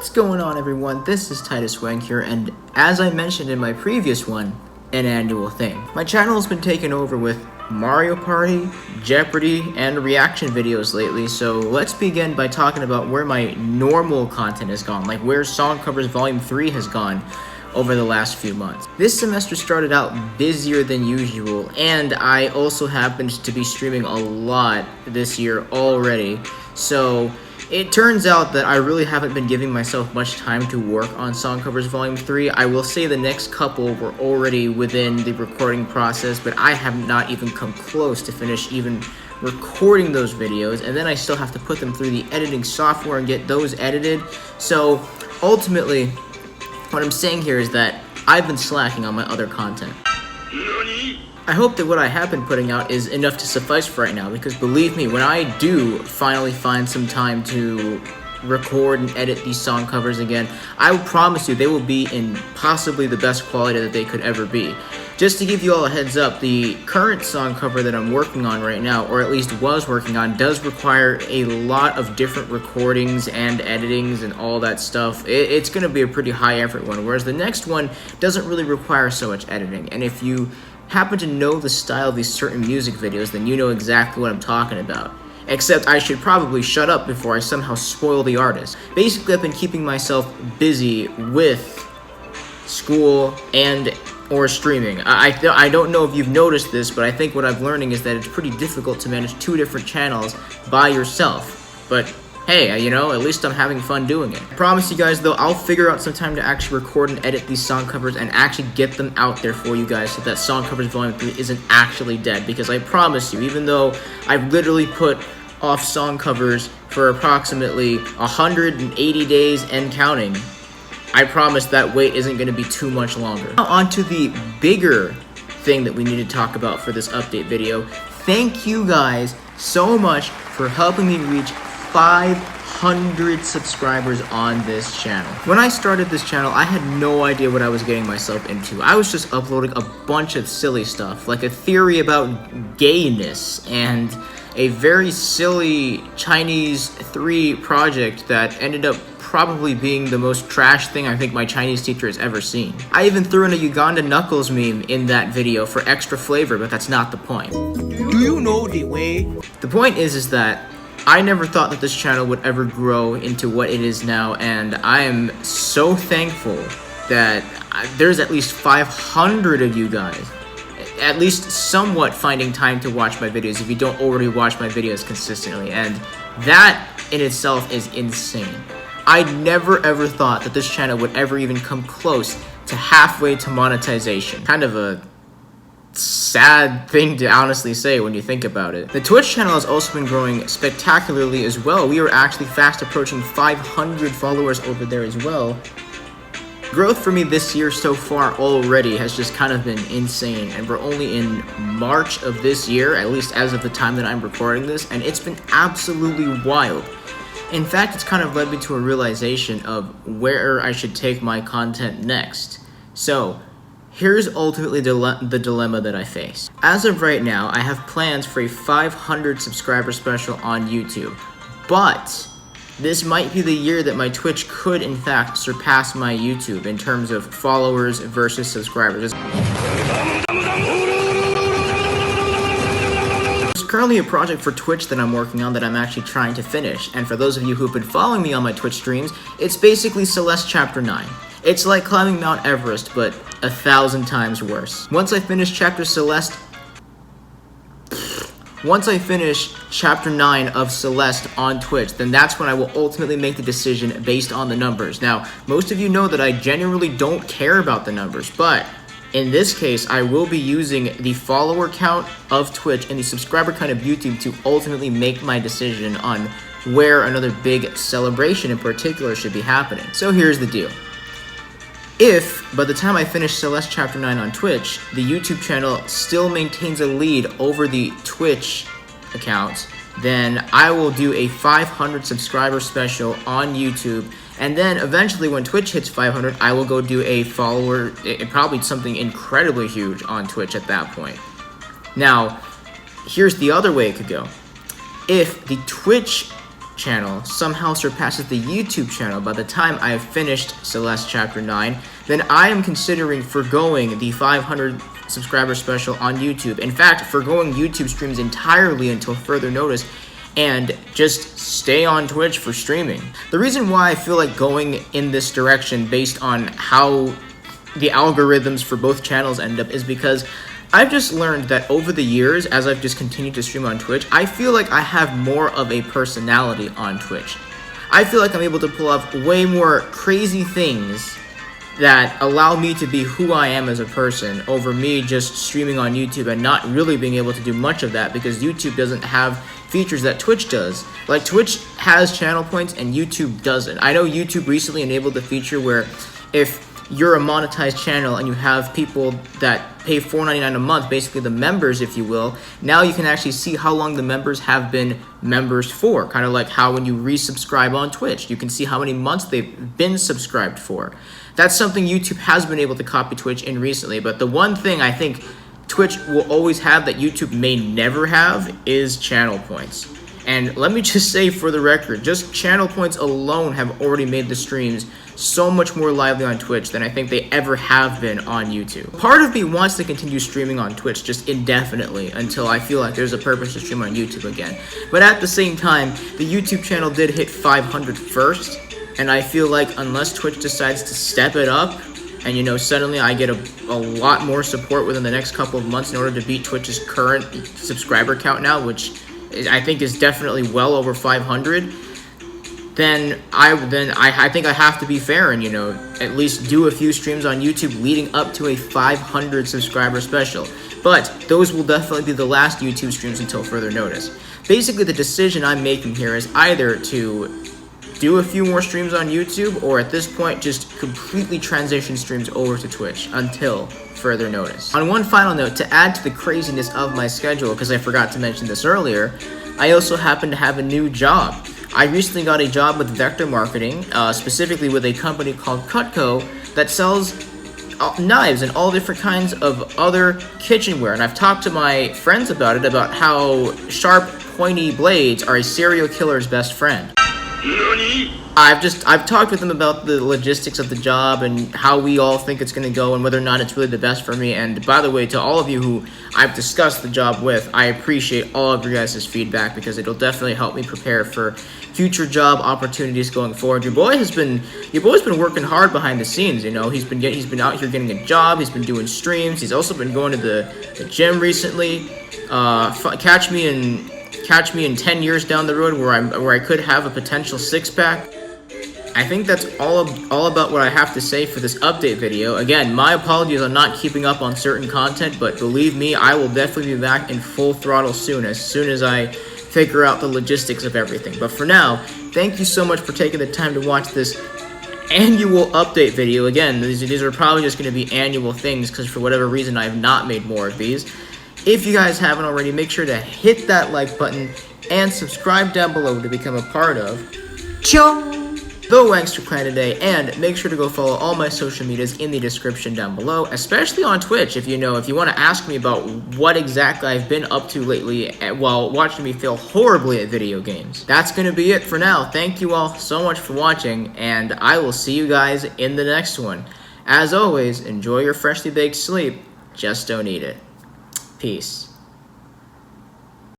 What's going on, everyone? This is Titus Wang here, and as I mentioned in my previous one, an annual thing. My channel has been taken over with Mario Party, Jeopardy, and reaction videos lately, so let's begin by talking about where my normal content has gone, like where Song Covers Volume 3 has gone over the last few months. This semester started out busier than usual, and I also happened to be streaming a lot this year already, so it turns out that I really haven't been giving myself much time to work on Song Covers Volume 3. I will say the next couple were already within the recording process, but I have not even come close to finish even recording those videos, and then I still have to put them through the editing software and get those edited. So ultimately, what I'm saying here is that I've been slacking on my other content. I hope that what I have been putting out is enough to suffice for right now, because believe me, when I do finally find some time to record and edit these song covers again, I will promise you they will be in possibly the best quality that they could ever be. Just to give you all a heads up, the current song cover that I'm working on right now, or at least was working on, does require a lot of different recordings and editings and all that stuff. It's going to be a pretty high effort one, whereas the next one doesn't really require so much editing. And if you happen to know the style of these certain music videos, then you know exactly what I'm talking about. Except I should probably shut up before I somehow spoil the artist. Basically, I've been keeping myself busy with school and or streaming. I don't know if you've noticed this, but I think what I'm learning is that it's pretty difficult to manage two different channels by yourself. But hey, you know, at least I'm having fun doing it. I promise you guys, though, I'll figure out some time to actually record and edit these song covers and actually get them out there for you guys so that Song Covers Volume 3 isn't actually dead. Because I promise you, even though I've literally put off song covers for approximately 180 days and counting, I promise that wait isn't going to be too much longer. Now on to the bigger thing that we need to talk about for this update video. Thank you guys so much for helping me reach 500 subscribers on this channel. When I started this channel, I had no idea what I was getting myself into. I was just uploading a bunch of silly stuff, like a theory about gayness and a very silly Chinese 3 project that ended up probably being the most trash thing I think my Chinese teacher has ever seen. I even threw in a Uganda Knuckles meme in that video for extra flavor, but that's not the point. Do you know the way? The point is that I never thought that this channel would ever grow into what it is now, and I am so thankful that there's at least 500 of you guys, at least somewhat finding time to watch my videos if you don't already watch my videos consistently, and that in itself is insane. I never ever thought that this channel would ever even come close to halfway to monetization. Kind of a sad thing to honestly say when you think about it. The Twitch channel has also been growing spectacularly as well. We are actually fast approaching 500 followers over there as well. Growth for me this year so far already has just kind of been insane, and we're only in March of this year, at least as of the time that I'm recording this, and it's been absolutely wild. In fact, it's kind of led me to a realization of where I should take my content next. So here's ultimately the dilemma that I face. As of right now, I have plans for a 500 subscriber special on YouTube, but this might be the year that my Twitch could in fact surpass my YouTube in terms of followers versus subscribers. There's currently a project for Twitch that I'm working on that I'm actually trying to finish, and for those of you who've been following me on my Twitch streams, it's basically Celeste Chapter 9. It's like climbing Mount Everest, but 1,000 times worse. Once I finish Chapter 9 of Celeste on Twitch, then that's when I will ultimately make the decision based on the numbers. Now, most of you know that I genuinely don't care about the numbers, but in this case, I will be using the follower count of Twitch and the subscriber count of YouTube to ultimately make my decision on where another big celebration in particular should be happening. So here's the deal. If, by the time I finish Celeste Chapter 9 on Twitch, the YouTube channel still maintains a lead over the Twitch account, then I will do a 500 subscriber special on YouTube, and then eventually when Twitch hits 500, I will go do a follower, probably something incredibly huge on Twitch at that point. Now, here's the other way it could go. If the Twitch channel somehow surpasses the YouTube channel by the time I have finished Celeste Chapter 9, then I am considering forgoing the 500 subscriber special on YouTube. In fact, forgoing YouTube streams entirely until further notice, and just stay on Twitch for streaming. The reason why I feel like going in this direction based on how the algorithms for both channels end up is because I've just learned that over the years, as I've just continued to stream on Twitch, I feel like I have more of a personality on Twitch. I feel like I'm able to pull off way more crazy things that allow me to be who I am as a person over me just streaming on YouTube and not really being able to do much of that because YouTube doesn't have features that Twitch does. Like, Twitch has channel points and YouTube doesn't. I know YouTube recently enabled the feature where if you're a monetized channel and you have people that pay $4.99 a month, basically the members, if you will, now you can actually see how long the members have been members for. Kind of like how when you resubscribe on Twitch, you can see how many months they've been subscribed for. That's something YouTube has been able to copy Twitch in recently, but the one thing I think Twitch will always have that YouTube may never have is channel points. And let me just say for the record, just channel points alone have already made the streams so much more lively on Twitch than I think they ever have been on YouTube. Part of me wants to continue streaming on Twitch just indefinitely until I feel like there's a purpose to stream on YouTube again. But at the same time, the YouTube channel did hit 500 first, and I feel like unless Twitch decides to step it up, and you know, suddenly I get a lot more support within the next couple of months in order to beat Twitch's current subscriber count now, which I think is definitely well over 500, then I think I have to be fair and, you know, at least do a few streams on YouTube leading up to a 500 subscriber special. But those will definitely be the last YouTube streams until further notice. Basically, the decision I'm making here is either to do a few more streams on YouTube, or at this point, just completely transition streams over to Twitch until further notice. On one final note, to add to the craziness of my schedule, because I forgot to mention this earlier, I also happen to have a new job. I recently got a job with Vector Marketing, specifically with a company called Cutco that sells knives and all different kinds of other kitchenware. And I've talked to my friends about it, about how sharp, pointy blades are a serial killer's best friend. I've talked with them about the logistics of the job and how we all think it's going to go and whether or not it's really the best for me. And by the way, to all of you who I've discussed the job with, I appreciate all of your guys' feedback because it'll definitely help me prepare for future job opportunities going forward. Your boy's been working hard behind the scenes. You know, he's been out here getting a job. He's been doing streams. He's also been going to the gym recently. Catch me in 10 years down the road where I could have a potential six-pack. I think that's all about what I have to say for this update video. Again, my apologies on not keeping up on certain content, but believe me, I will definitely be back in full throttle soon as I figure out the logistics of everything. But for now, thank you so much for taking the time to watch this annual update video. Again, these are probably just going to be annual things because for whatever reason I have not made more of these. If you guys haven't already, make sure to hit that like button and subscribe down below to become a part of the Wankster Clan today, and make sure to go follow all my social medias in the description down below, especially on Twitch if you want to ask me about what exactly I've been up to lately while watching me fail horribly at video games. That's going to be it for now. Thank you all so much for watching, and I will see you guys in the next one. As always, enjoy your freshly baked sleep, just don't eat it. Peace.